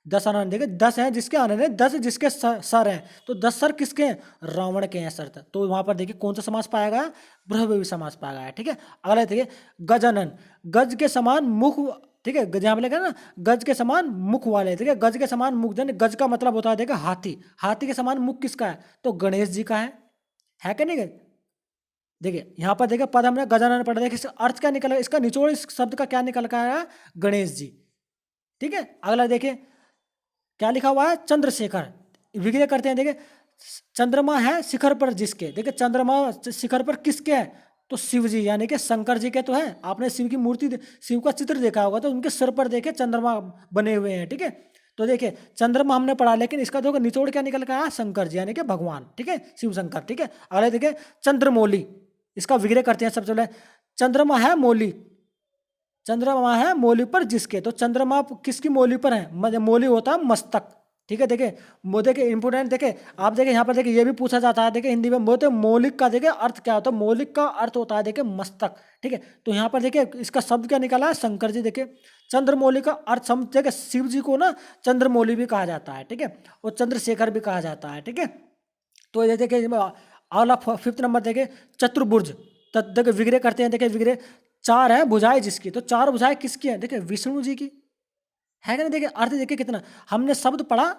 10 आनंद देखिए 10 है जिसके आनंद है, 10 जिसके सर हैं, तो 10 सर किसके हैं रावण के हैं सर, तो वहां पर देखिए कौन सा समास पाया गया बहुव्रीहि समास पाया गया, ठीक है। अगला देखिए गजानन, गज के समान मुख, ठीक है, यहाँ पे लिखा है ना गज के समान मुख वाले, ठीक है। गज के समान मुख, गज का मतलब होता है देखिए हाथी, हाथी के समान मुख किसका है तो गणेश जी का है क्या नहीं। देखिए यहाँ पर देखिए पद हमने गजानन पढ़ा, देखिए इसका अर्थ क्या निकला, इसका निचोड़ इस शब्द का क्या निकल का है गणेश जी, ठीक है। अगला देखिए क्या लिखा हुआ है चंद्रशेखर, विग्रह करते हैं। देखिए चंद्रमा है शिखर पर जिसके, देखिए चंद्रमा शिखर पर किसके है तो शिव जी यानी कि शंकर जी के तो है। आपने शिव की मूर्ति शिव का चित्र देखा होगा तो उनके सर पर देखे चंद्रमा बने हुए हैं, ठीक है। तो देखिए चंद्रमा हमने पढ़ा लेकिन इसका जो निचोड़ क्या निकल का है शंकर जी यानी कि भगवान, ठीक है, शिव शंकर, ठीक है। अगले देखिए चंद्रमौली, इसका विग्रह करते हैं सबसे पहले। चंद्रमा है मौली, चंद्रमा है मौली पर जिसके, तो चंद्रमा किसकी मौली पर है, मौली होता है मस्तक, ठीक है। देखिए वो देखिए इंपोर्टेंट, देखिए आप देखिए यहाँ पर देखिए ये भी पूछा जाता है देखिए हिंदी में, वो तो मौलिक का देखिए अर्थ क्या होता है, मौलिक का अर्थ होता है देखिए मस्तक। ठीक है, तो यहाँ पर देखिए इसका शब्द क्या निकाला है, शंकर जी। देखिए चंद्रमौली का अर्थ समझ, देखिए शिव जी को ना चंद्रमौली भी कहा जाता है। ठीक है, और चंद्रशेखर भी कहा जाता है। ठीक है, तो ये देखिए अगला 5th नंबर देखिए चतुर्भुज। देखिए विग्रह करते हैं, देखिए विग्रह 4 है भुजाएं जिसकी, तो 4 भुजाएं किसकी है, देखिए विष्णु जी की है कि नहीं। देखिए अर्थ देखिए कितना, हमने शब्द पढ़ा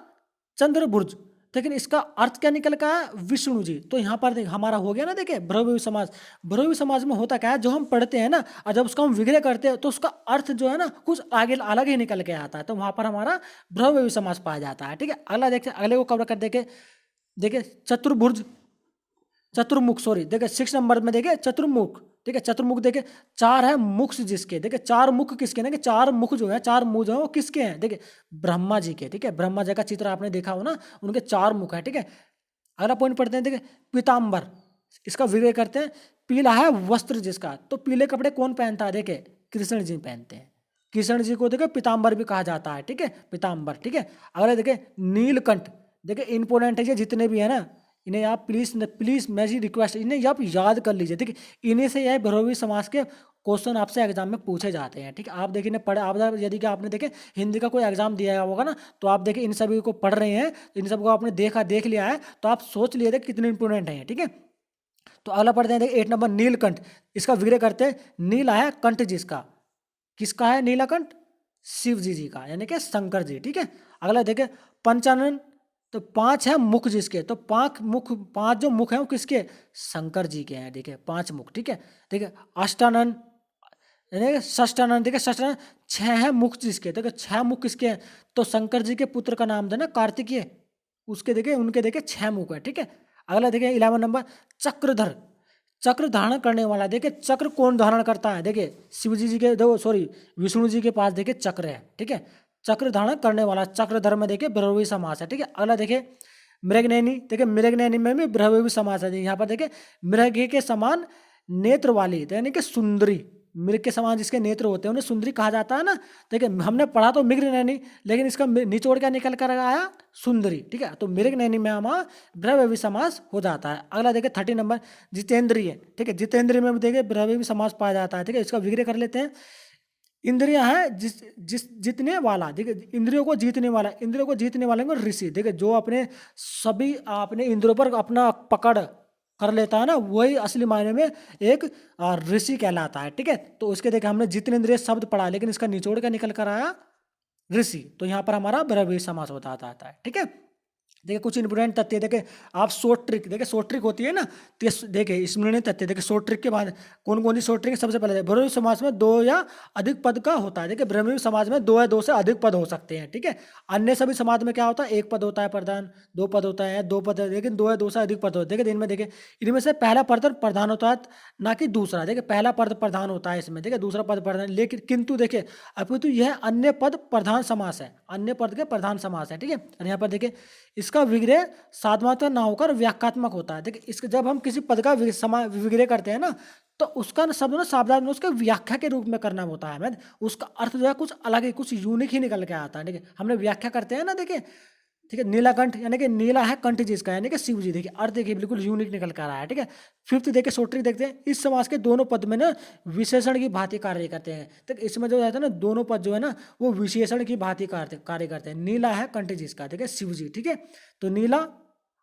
चंद्रभुज, लेकिन इसका अर्थ क्या निकल का है, विष्णु जी। तो यहाँ पर हमारा हो गया ना, देखिए बहुव्रीहि समाज। बहुव्रीहि समाज में होता क्या है, जो हम पढ़ते हैं ना और जब उसका हम विग्रह करते हैं तो उसका अर्थ जो है ना कुछ आगे अलग ही निकल के आता है, तो वहाँ पर हमारा बहुव्रीहि समाज पाया जाता है। ठीक है, अगला देखते अगले को कवर कर देखे। देखिए चतुर्भुज, चतुर्मुख, सॉरी देखिए 6 नंबर में देखिए चतुर्मुख। ठीक है, चतुर्मुख देखिए 4 है मुख जिसके, देखिए 4 मुख किसके, देखिए 4 मुख जो है 4 मुख जो है वो किसके हैं, देखिए ब्रह्मा जी के। ठीक है, ब्रह्मा जी का चित्र आपने देखा हो ना, उनके 4 मुख है। ठीक है, अगला पॉइंट पढ़ते हैं, देखिए पीताम्बर, इसका विग्रह करते हैं। पीला है वस्त्र जिसका, तो पीले कपड़े कौन पहनता है, देखिए कृष्ण जी पहनते हैं। कृष्ण जी को देखिए पीताम्बर भी कहा जाता है। ठीक है, पीताम्बर। ठीक है, अगला देखिए नीलकंठ। देखिए इंपोर्टेंट है ये जितने भी है ना, इन्हें आप प्लीज मेरी रिक्वेस्ट, इन्हें आप याद कर लीजिए। ठीक है, इन्हीं से यह बहुव्रीहि समाज के क्वेश्चन आपसे एग्जाम में पूछे जाते हैं। ठीक है, आप देखिए पढ़े, आप यदि कि आपने देखे हिंदी का कोई एग्जाम दिया होगा ना, तो आप देखिए इन सभी को पढ़ रहे हैं, इन सबको आपने देख लिया है, तो आप सोच लिए थे कितने इंपोर्टेंट है। ठीक है, तो अगला पढ़ते हैं, देखिए 8 नंबर नीलकंठ, इसका विग्रह करते हैं। नीला है कंठ जिसका, किसका है नीलकंठ, शिव जी का, यानी कि शंकर जी। ठीक है, अगला देखिए पंचानन, तो 5 है मुख जिसके, तो 5 जो मुख हैं वो किसके, शंकर जी के हैं। देखिए 5 मुख। ठीक है, देखिए अष्टानन, यानी षष्ठानन, देखिए षष्ठानन 6 है मुख जिसके, देखिए 6 मुख किसके हैं, तो शंकर जी के पुत्र का नाम था ना कार्तिकेय, उसके देखिए उनके देखिए 6 मुख है। ठीक है, अगला देखिए 11 नंबर चक्रधर, चक्र धारण करने वाला। देखिए चक्र कौन धारण करता है, देखिए शिव जी के, देखो सॉरी विष्णु जी के पास देखिए चक्र है। ठीक है, चक्र धारण करने वाला, चक्रधर में देखिए बहुव्रीहि समास है। ठीक है, अगला देखिए मृगनयनी, देखिए मृगनयनी में भी बहुव्रीहि समास है। यहाँ पर देखिए मृग के समान नेत्र वाली, यानी कि सुंदरी, मृग के समान जिसके नेत्र होते हैं उन्हें सुंदरी कहा जाता है ना। देखिए हमने पढ़ा तो मृगनयनी, लेकिन इसका निचोड़ क्या निकल कर आया, सुंदरी। ठीक है, तो मृगनयनी में हमारा बहुव्रीहि समास हो जाता है। अगला देखिए 30 नंबर जितेंद्रिय। ठीक है, जितेंद्रिय में भी देखिए बहुव्रीहि समास पाया जाता है। ठीक है, इसका विग्रह कर लेते हैं। इंद्रियां है जीतने वाला, देखिए इंद्रियों को जीतने वाला, इंद्रियों को जीतने वाले को ऋषि। देखिए जो अपने सभी अपने इंद्रियों पर अपना पकड़ कर लेता है ना, वही असली मायने में एक ऋषि कहलाता है। ठीक है, तो उसके देखिए हमने जितेंद्रिय शब्द पढ़ा, लेकिन इसका निचोड़ का निकल कर आया ऋषि, तो यहाँ पर हमारा बहुव्रीहि समास होता आता है। ठीक है, देखिए कुछ इंपोर्टेंट तथ्य देखिए आप, शॉर्ट ट्रिक, देखिए शॉर्ट ट्रिक होती है ना, तो देखिए स्मरणीय तथ्य, देखिए शॉर्ट ट्रिक के बाद कौन कौन सी शॉर्ट ट्रिक, सबसे पहले बहुव्रीहि समाज में 2 या अधिक पद का होता है। देखिए बहुव्रीहि समाज में 2 या 2 से अधिक पद हो सकते हैं। ठीक है, अन्य सभी समाज में क्या होता है, 1 पद होता है प्रधान, 2 पद होता है, 2 पद, लेकिन 2 या 2 से अधिक पद होते हैं। देखिए इनमें देखिए इनमें से पहला पद प्रधान होता है ना कि दूसरा। देखिए पहला पद प्रधान होता है इसमें, देखिए दूसरा पद प्रधान, लेकिन किंतु देखिए अपितु यह अन्य पद प्रधान समास है, अन्य पद के प्रधान समास है। ठीक है, और यहाँ पर देखिए इसका विग्रह साधनात्मक ना होकर व्याख्यात्मक होता है। देखिए इसके जब हम किसी पद का विग्रह करते हैं ना, तो उसका शब्द ना सावधान में उसके व्याख्या के रूप में करना होता है। उसका अर्थ जो है कुछ अलग ही, कुछ यूनिक ही निकल के आता है। देखिए हमने व्याख्या करते हैं ना, देखिए ठीक है, नीलाकंठ यानी कि नीला है कंठ जिसका, यानी कि शिव जी। देखिए अर्थ देखिए बिल्कुल यूनिक निकल कर आया है। ठीक है, 5th देखिए शॉर्ट ट्रिक देखते हैं। इस समास के दोनों पद में ना विशेषण की भांति कार्य करते हैं। तो इसमें जो रहता है ना, दोनों पद जो है ना वो विशेषण की भांति कार्य करते हैं। नीला है कंठ जिसका, ठीक है शिव जी। ठीक है, तो नीला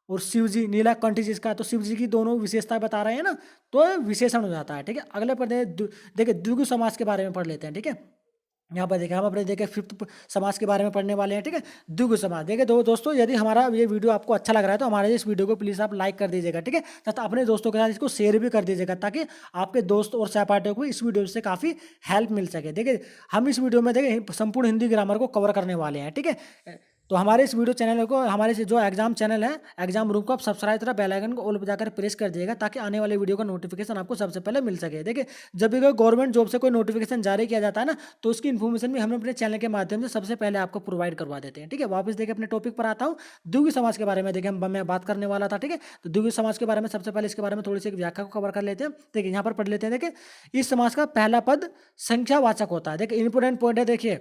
और शिव जी, नीला कंठ जिसका, तो शिव जी की दोनों विशेषताएं बता रहे हैं ना, तो विशेषण हो जाता है। ठीक है, अगले पर देखिए द्विगु समास के बारे में पढ़ लेते हैं। ठीक है, यहाँ पर देखिए हम अपने देखिए 5th समाज के बारे में पढ़ने वाले हैं। ठीक है, द्विगु समाज। देखिए दोस्तों यदि हमारा ये वीडियो आपको अच्छा लग रहा है तो हमारे इस वीडियो को प्लीज़ आप लाइक कर दीजिएगा। ठीक है, तथा अपने दोस्तों के साथ इसको शेयर भी कर दीजिएगा, ताकि आपके दोस्त और सहपाठियों को इस वीडियो से काफ़ी हेल्प मिल सके। देखिए हम इस वीडियो में देखिए संपूर्ण हिंदी ग्रामर को कवर करने वाले हैं। ठीक है, तो हमारे इस वीडियो चैनल को, हमारे जो एग्जाम चैनल है एग्जाम रूम को आप सब्सक्राइब करा, बेल आइकन को ऑल पर जाकर प्रेस कर दिएगा, ताकि आने वाले वीडियो का नोटिफिकेशन आपको सबसे पहले मिल सके। देखिए जब भी कोई गवर्नमेंट जॉब से कोई नोटिफिकेशन जारी किया जाता है ना, तो उसकी इन्फॉर्मेशन भी हम अपने चैनल के माध्यम से सबसे पहले आपको प्रोवाइड करवा देते हैं। ठीक है, वापस देखिए अपने टॉपिक पर आता हूँ। द्विगु समाज के बारे में देखिए मैं बात करने वाला था। ठीक है, तो द्विगु समाज के बारे में सबसे पहले इसके बारे में थोड़ी सी व्याख्या को कवर कर लेते हैं। देखिए यहाँ पर पढ़ लेते हैं। देखिए इस समाज का पहला पद संख्यावाचक होता है। देखिए इंपोर्टेंट पॉइंट है, देखिए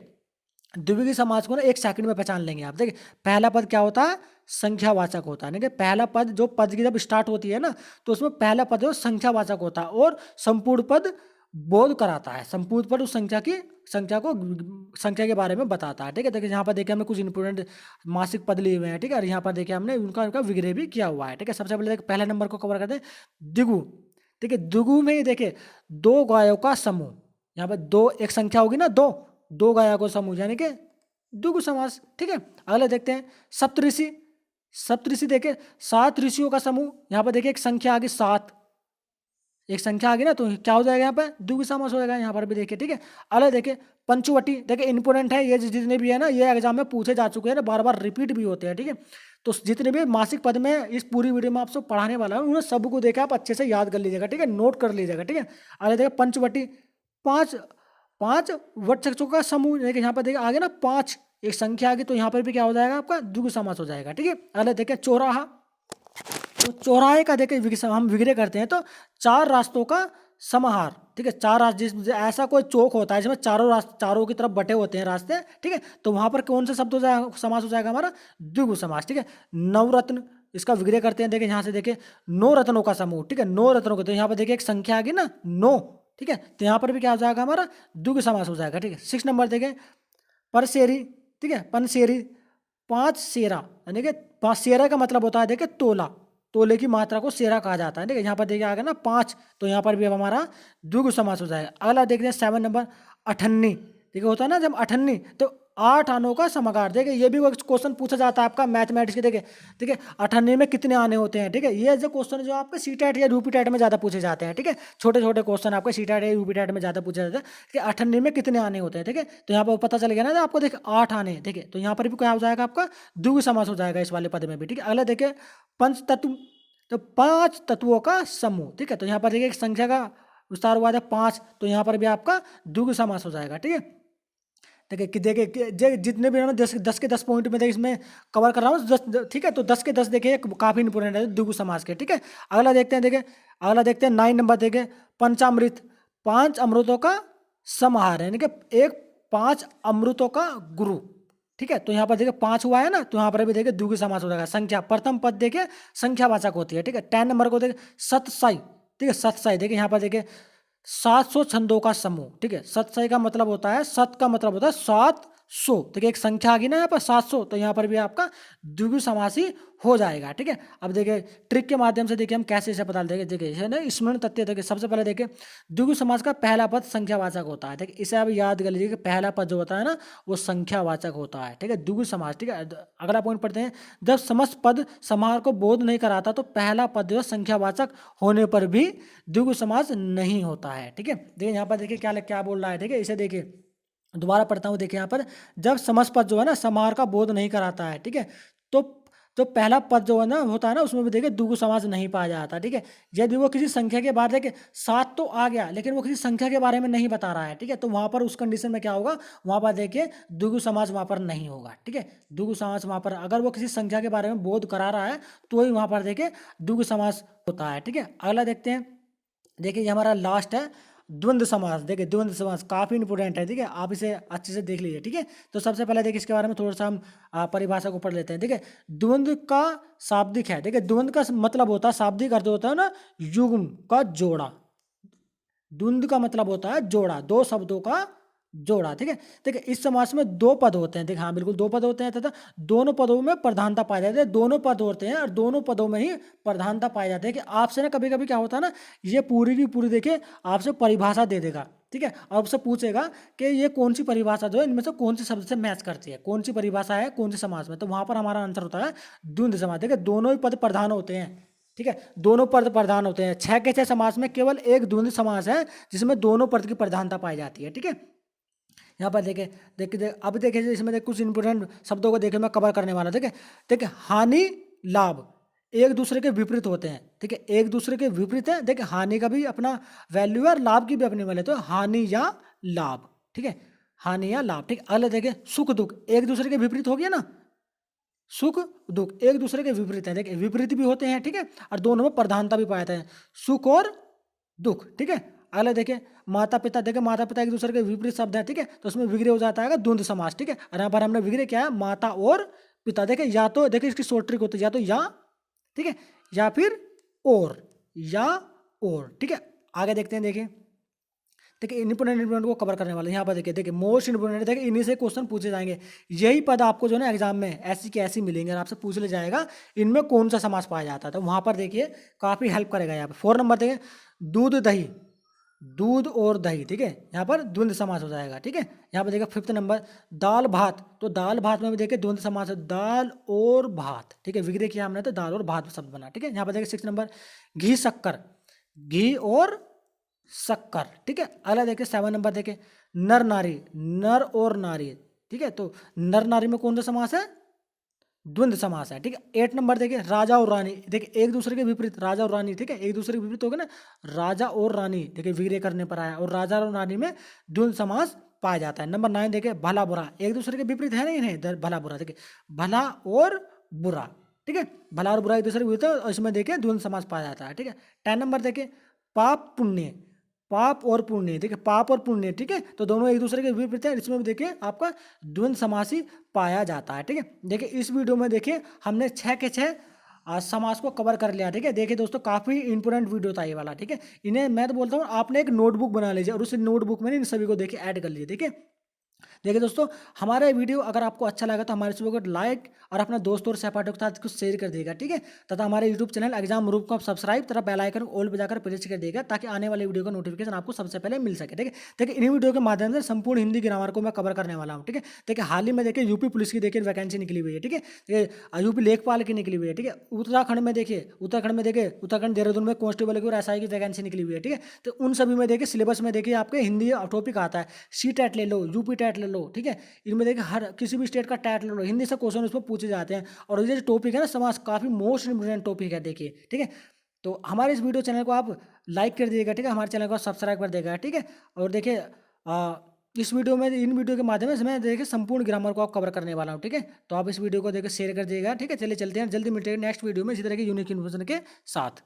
द्विविधि समास को ना 1 सेकंड में पहचान लेंगे आप। देखिए पहला पद क्या होता है, संख्यावाचक होता है। देखिए पहला पद, जो पद की जब स्टार्ट होती है ना, तो उसमें पहला पद जो संख्यावाचक होता है और संपूर्ण पद बोध कराता है। संपूर्ण पद उस संख्या के बारे में बताता है। ठीक है, देखिए यहाँ पर देखिए हमने कुछ इंपोर्टेंट मासिक पद लिए हुए हैं। ठीक है, और यहाँ पर देखिए हमने उनका विग्रह भी किया हुआ है। ठीक है, सबसे पहले देखिए पहले नंबर को कवर करते हैं, द्विगु। ठीक है, द्विगु में ही देखिए 2 गायों का समूह, यहाँ पर 2 एक संख्या होगी ना, 2 गायों को समूह यानी कि द्विगु समास। ठीक है, अगला देखते हैं सप्तऋषि। सप्तऋषि देखिए 7 ऋषियों का समूह, यहाँ पर देखिए एक संख्या आ गई 7, एक संख्या आ गई ना, तो क्या हो जाएगा यहाँ पे, द्विगु समास हो जाएगा यहाँ पर भी देखिए। ठीक है, अगला देखिए पंचवटी। देखिए इंपोर्टेंट है ये, जितने भी है ना ये एग्जाम में पूछे जा चुके हैं ना, बार बार रिपीट भी होते हैं। ठीक है, तो जितने भी मासिक पद में इस पूरी वीडियो में आपसे पढ़ाने वाला हूँ, उन्हें सबको देखा आप अच्छे से याद कर लीजिएगा। ठीक है, नोट कर लीजिएगा। ठीक है, अगला देखिए पंचवटी, 5 वटचक्षों का समूह। देखिए यहाँ पर देखिए आगे ना 5 एक संख्या आ गई, तो यहाँ पर भी क्या हो जाएगा आपका, द्विगु समास हो जाएगा। ठीक है, अगला देखिए चौराहा। तो चौराहे का देखिए हम विग्रह करते हैं तो 4 रास्तों का समाहार। ठीक है, 4 रास्ते, ऐसा कोई चौक होता है जिसमें चारों की तरफ बटे होते हैं रास्ते। ठीक है, तो वहां पर कौन सा शब्द हो जाएगा, समास हो जाएगा हमारा, द्विगु समास। ठीक है, नवरत्न, इसका विग्रह करते हैं। देखिए यहाँ से देखिए 9 रत्नों का समूह। ठीक है, 9 रत्नों का, तो यहाँ पर देखिए एक संख्या आ गई ना 9। ठीक है, तो यहाँ पर भी क्या हो जाएगा हमारा, द्विगु समास हो जाएगा। ठीक है, 6 नंबर देखिए परसेरी। ठीक है, पनसेरी, 5 सेरा, यानी कि 5 सेरा का मतलब होता है देखिए तोला, तोले की मात्रा को सेरा कहा जाता है। ठीक है, यहाँ पर देखिए आ गया ना 5, तो यहाँ पर भी अब हमारा द्विगु समास हो जाएगा। अगला देखते हैं 7 नंबर अठन्नी। ठीक है, होता है ना जब अठन्नी, तो 8 आनों का समागार। देखिए ये भी क्वेश्चन पूछा जाता है आपका मैथमेटिक्स के। देखिए ठीक है, अठन्नी में कितने आने होते हैं। ठीक है, ये जो क्वेश्चन जो आपके सीटेट या यूपी टेट में ज़्यादा पूछे जाते हैं। ठीक है, छोटे छोटे क्वेश्चन आपके सीटेट या यूपी टेट में ज़्यादा पूछे जाते हैं कि अठन्नी में कितने आने होते हैं। ठीक है, तो यहाँ पर पता चल गया ना आपको, देखिए 8 आने। ठीक है, तो यहाँ पर भी क्या हो जाएगा आपका, द्विगु समास हो जाएगा इस वाले पद में भी। ठीक है, अगला देखिए पंच तत्व, तो 5 तत्वों का समूह। ठीक है, तो यहाँ पर देखिए एक संख्या का विस्तार हुआ था 5, तो यहाँ पर भी आपका द्विगु समास हो जाएगा। ठीक है, देखिए जितने भी मैं 10 के 10 पॉइंट में देखिए इसमें कवर कर रहा हूँ 10। ठीक है, तो 10 के 10 देखिए काफी इंपोर्टेंट है द्विगु समास के। ठीक है, अगला देखते हैं, देखिए अगला देखते हैं 9 नंबर देखिए पंचामृत, 5 अमृतों का समाहार है, यानी कि 5 अमृतों का गुरु। ठीक है, तो यहाँ पर देखिए 5 हुआ है ना, तो यहाँ पर भी देखिए द्विगु समास हो जाएगा। संख्या, प्रथम पद देखिए संख्यावाचक होती है। ठीक है, 10 नंबर को देखिए सतसाई। ठीक है, सतसाई देखिए यहाँ पर देखिए 700 छंदों का समूह। ठीक है, सतसाई का मतलब होता है, सत का मतलब होता है 700। देखिए एक संख्या आ गई ना यहाँ पर 700, तो यहाँ पर भी आपका द्विगु समास ही हो जाएगा। ठीक है, अब देखिए ट्रिक के माध्यम से देखिए हम कैसे इसे बता देंगे। देखिए ना स्मरण तथ्य, देखिए सबसे पहले देखिए द्विगु समास का पहला पद संख्यावाचक होता है। ठीक है, इसे आप याद कर लीजिए कि पहला पद जो होता है ना वो संख्यावाचक होता है। ठीक है, द्विगु समास। ठीक है, अगला पॉइंट पढ़ते हैं, जब समस्त पद समाहार को बोध नहीं कराता तो पहला पद जो संख्यावाचक होने पर भी द्विगु समास नहीं होता है। ठीक है, देखिए यहाँ पर देखिए क्या बोल रहा है। ठीक है, इसे देखिए दोबारा पढ़ता हूँ। देखिए यहाँ पर जब समस्त पद जो है ना समाहार का बोध नहीं कराता है। ठीक है, तो जो पहला पद जो है ना होता है ना, उसमें भी देखिए द्विगु समास नहीं पाया जाता। ठीक है, यदि वो किसी संख्या के बारे, देखिए 7 तो आ गया लेकिन वो किसी संख्या के बारे में नहीं बता रहा है। ठीक है, तो वहां पर उस कंडीशन में क्या होगा, वहां पर देखिए द्विगु समास वहां पर नहीं होगा। ठीक है, द्विगु समास वहां पर, अगर वो किसी संख्या के बारे में बोध करा रहा है तो ही वहां पर देखिए द्विगु समास होता है। ठीक है, अगला देखते हैं, देखिए ये हमारा लास्ट है द्वंद्व समास। देखिए द्वंद्व समास काफी इंपोर्टेंट है। ठीक है, आप इसे अच्छे से देख लीजिए। ठीक है, तो सबसे पहले देखिए इसके बारे में थोड़ा सा हम परिभाषा को पढ़ लेते हैं। ठीक है, द्वंद्व का शाब्दिक है। देखिए द्वंद्व का मतलब होता है, शाब्दिक अर्थ होता है ना युग्म का जोड़ा। द्वंद्व का मतलब होता है जोड़ा, 2 शब्दों का जोड़ा। ठीक है, देखिए इस समास में 2 पद होते हैं। देखिए हाँ बिल्कुल 2 पद होते हैं तथा दोनों पदों में प्रधानता पाई जाती है। दोनों पद होते हैं और दोनों पदों में ही प्रधानता पाई जाती है। कि आपसे ना कभी कभी क्या होता है ना, ये पूरी की पूरी देखिए आपसे परिभाषा दे देगा। ठीक है, आपसे पूछेगा कि ये कौन सी परिभाषा जो है इनमें से कौन से शब्द से मैच करती है, कौन सी परिभाषा है कौन से समास में, तो वहां पर हमारा आंसर होता है द्वंद्व समास। देखिए दोनों ही पद प्रधान होते हैं। ठीक है, दोनों पद प्रधान होते हैं। 6 के 6 समास में केवल एक द्वंद्व समास है जिसमें दोनों पद की प्रधानता पाई जाती है। ठीक है, यहाँ पर देखिए देखिए अब देखिए इसमें कुछ इंपोर्टेंट शब्दों को देखिए मैं कवर करने वाला। देखिए देखिए हानि लाभ एक दूसरे के विपरीत होते हैं। ठीक है, एक दूसरे के विपरीत है। देखिए हानि का भी अपना वैल्यू है और लाभ की भी अपनी वैल्यू, तो हानि या लाभ। ठीक है, हानि या लाभ। ठीक, अगले देखिए सुख दुख एक दूसरे के विपरीत हो गया ना, सुख दुख एक दूसरे के विपरीत है। देखिए विपरीत भी होते हैं। ठीक है, और दोनों में प्रधानता भी पाए जाते हैं, सुख और दुख। ठीक है, अगला देखिए माता पिता, देखिए माता पिता एक दूसरे के विपरीत शब्द है, ठीक है, तो उसमें विग्रह हो जाता है द्वंद्व समास, ठीक है। और यहाँ पर हमने विग्रह क्या है, माता और पिता। देखिए या तो देखिए इसकी शॉर्ट ट्रिक होती है या तो या, ठीक है, या फिर और, या और, ठीक है। आगे देखते हैं, देखिए इंपोर्टेंट को कवर करने वाले यहाँ पर देखिए मोस्ट इंपोर्टेंट, देखिए इन्हीं से क्वेश्चन पूछे जाएंगे। यही पद आपको जो है ना एग्जाम में ऐसी के ऐसी मिलेंगे और आपसे पूछ ले जाएगा इनमें कौन सा समास पाया जाता है, तो वहाँ पर देखिए काफ़ी हेल्प करेगा। यहाँ पर 4 नंबर देखिए दूध दही, दूध और दही, ठीक है, यहाँ पर द्वंद्व समास हो जाएगा, ठीक है। यहाँ पर देखिए 5th नंबर दाल भात, तो दाल भात में भी देखिए द्वंद्व समास है, दाल और भात, ठीक है, विग्रह किया हमने तो दाल और भात शब्द बना, ठीक है। यहाँ पर देखिए 6 नंबर घी शक्कर, घी और शक्कर, ठीक है। अगला देखिए 7 नंबर देखिए नर नारी, नर और नारी, ठीक है, तो नर नारी में कौन सा समास है, द्वंद्व समास है, ठीक है। 8 नंबर देखिए राजा और रानी, देखिए एक दूसरे के विपरीत राजा और रानी, ठीक है, एक दूसरे के विपरीत हो गए ना, राजा और रानी, देखिए विग्रह करने पर आया, और राजा और रानी में द्वंद्व समास पाया जाता है। नंबर 9 देखिए भला बुरा, एक दूसरे के विपरीत है नहीं, भला बुरा, देखिए भला और बुरा, ठीक है, भला और बुरा एक दूसरे के विपरीत है, और इसमें देखिए द्वंद्व समास पाया जाता है, ठीक है। 10 नंबर देखिए पाप पुण्य, पाप और पुण्य, ठीक है, पाप और पुण्य, ठीक है, तो दोनों एक दूसरे के विपरीत है, इसमें भी देखिए आपका द्वंद्व समास ही पाया जाता है, ठीक है। देखिए इस वीडियो में देखिए हमने 6 के 6 समास को कवर कर लिया, ठीक है। देखिए दोस्तों काफ़ी इंपॉर्टेंट वीडियो था ये वाला, ठीक है। इन्हें मैं तो बोलता हूँ आपने एक नोटबुक बना लीजिए और उस नोटबुक में इन सभी को देखिए ऐड कर लीजिए, ठीक है। देखिए दोस्तों हमारा वीडियो अगर आपको अच्छा लगा तो हमारे वीडियो को लाइक और अपना दोस्तों और सहपाठियों के साथ कुछ शेयर कर देगा, ठीक है, तथा हमारे यूट्यूब चैनल एग्जाम रूप को आप सब्सक्राइब तथा बेल आइकन ऑल पे जाकर प्रेस कर देगा ताकि आने वाले वीडियो का नोटिफिकेशन आपको सबसे पहले मिल सके, ठीक है। देखिए इन वीडियो के माध्यम से संपूर्ण हिंदी ग्रामर को मैं कवर करने वाला हूँ, ठीक है। देखिए हाल ही में देखिए यूपी पुलिस की देखिए वैकेंसी निकली हुई है, ठीक है, यूपी लेखपाल की निकली हुई है, ठीक है। उत्तराखंड में देखिए उत्तराखंड देहरादून में कांस्टेबल की और एसआई की वैकेंसी निकली हुई है, ठीक है। तो उन सभी में देखिए सिलेबस में देखिए आपके हिंदी टॉपिक आता है, सी टेट ले लो, यूपी टेट ले लो, ठीक है, इनमें देखिए हर किसी भी स्टेट का टैट ले लो, हिंदी से क्वेश्चन उसमें पूछे जाते हैं। और ये जो टॉपिक है ना समाज काफ़ी मोस्ट इंपोर्टेंट टॉपिक है, देखिए, ठीक है। तो हमारे इस वीडियो चैनल को आप लाइक कर दीजिएगा, ठीक है, हमारे चैनल को सब्सक्राइब कर देगा, ठीक है। और देखिए इस वीडियो में इन वीडियो के माध्यम से मैं देखिए संपूर्ण ग्रामर को आप कवर करने वाला हूँ, ठीक है। तो आप इस वीडियो को देखिए शेयर कर दीजिएगा, ठीक है। चलिए चलते हैं, जल्दी मिलते हैं नेक्स्ट वीडियो में इसी तरह की यूनिक इन्फॉर्मेशन के साथ।